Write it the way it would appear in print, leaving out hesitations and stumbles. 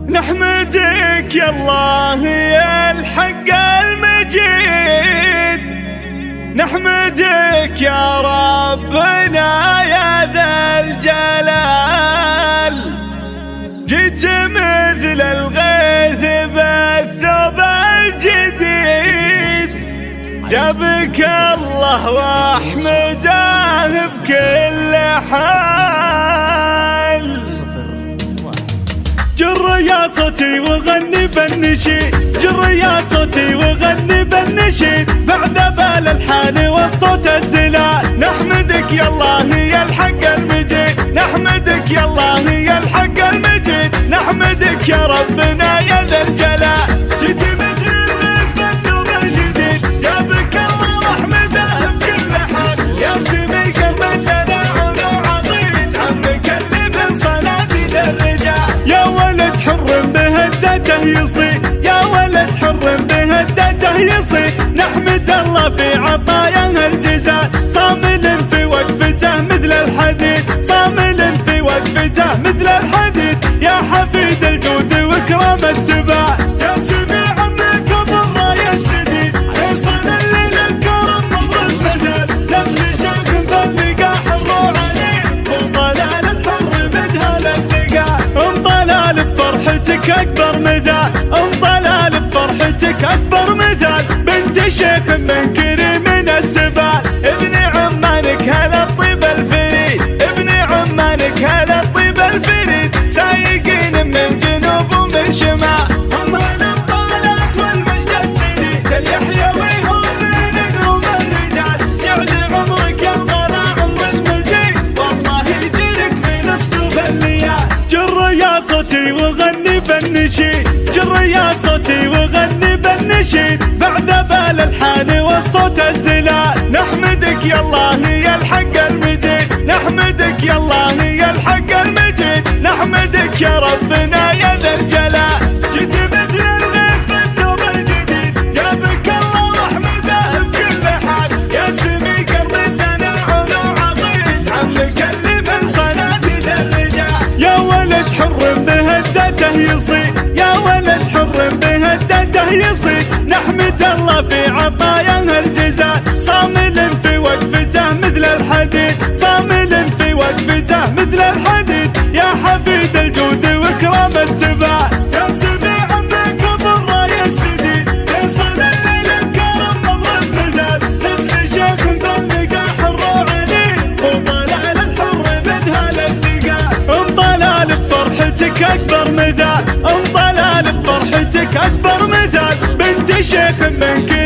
نحمدك يا الله يا الحق المجيد، نحمدك يا ربنا يا ذا الجلال. جيت مثل الغيث بالثوب الجديد، جابك الله واحمده بكل حال. جر يا صوتي وغني بالنشيد، جر يا صوتي وغني بالنشيد، بعد بال الحال والصوت الزلال. نحمدك يا الله يا الحق المجيد، نحمدك يا الله يا الحق المجيد، نحمدك يا ربنا يا ذا الجلال. جيت مثل الغيث بالثوب الجديد، جابك الله واحمده بكل حال. يا سمي قلبنا علو عظيم، عمك اللي من صناديد الرجال. يا ولد حر بهدته يصيد، يا ولد حر بهدته يصيد، نحمد الله في عطاياه الجزال. صامل في وقفته مثل الحديد، صامل في وقفته مثل الحديد، يا حفيد الجود واكرام السبال. يا سميع عمك بالرايه السديد، حصن الليل الكرم مضر البدل. نسل شوك باللقاح الروع عليه، وطلال الحر بدها للثقال. طلال بفرحتك اكبر مثال، طلال بفرحتك اكبر مثال، بنت شيخ من كريم السبال. ابن عمانك هلا الطيب الفريد، ابن عمانك هلا الطيب الفريد، سايقين من جنوب ومن شمال. هم الطالات والمجد الجديد، اليحيوي هم من نجوم الرجال. يعلي عمرك يا الغلا عمرك مجيد، والله يجرك من اسلوب الليال. جر يا صوتي وغني بالنشيد، جر يا صوتي وغني بالنشيد، بعد بال الحال والصوت الزلال. نحمدك يا الله يا الحق المجيد، نحمدك يا الله يا الحق المجيد، نحمدك يا ربنا يا ذا الجلال. جيت مثل الغيث بالثوب الجديد، جابك الله واحمده بكل حال. يا سمي قلبنا علو عظيم، عمك اللي من صناديد الرجال. يا ولد حر بهدته يصيد، يا ولد حر بهدته يصيد، نحمد الله في عطاياه الجزال. صامل في وقفته مثل الحديد، صامل في وقفته مثل الحديد، يا حفيد الجود واكرام السبال. يا سميع عمك بالرايه السديد، حصن الليل الكرم مضر البدل. نسل شيخ باللقاح الروع عليه، وطلال الحر بدها للثقال. طلال بفرحتك اكبر مثال، طلال بفرحتك اكبر مثال، بنت شيخ من كريم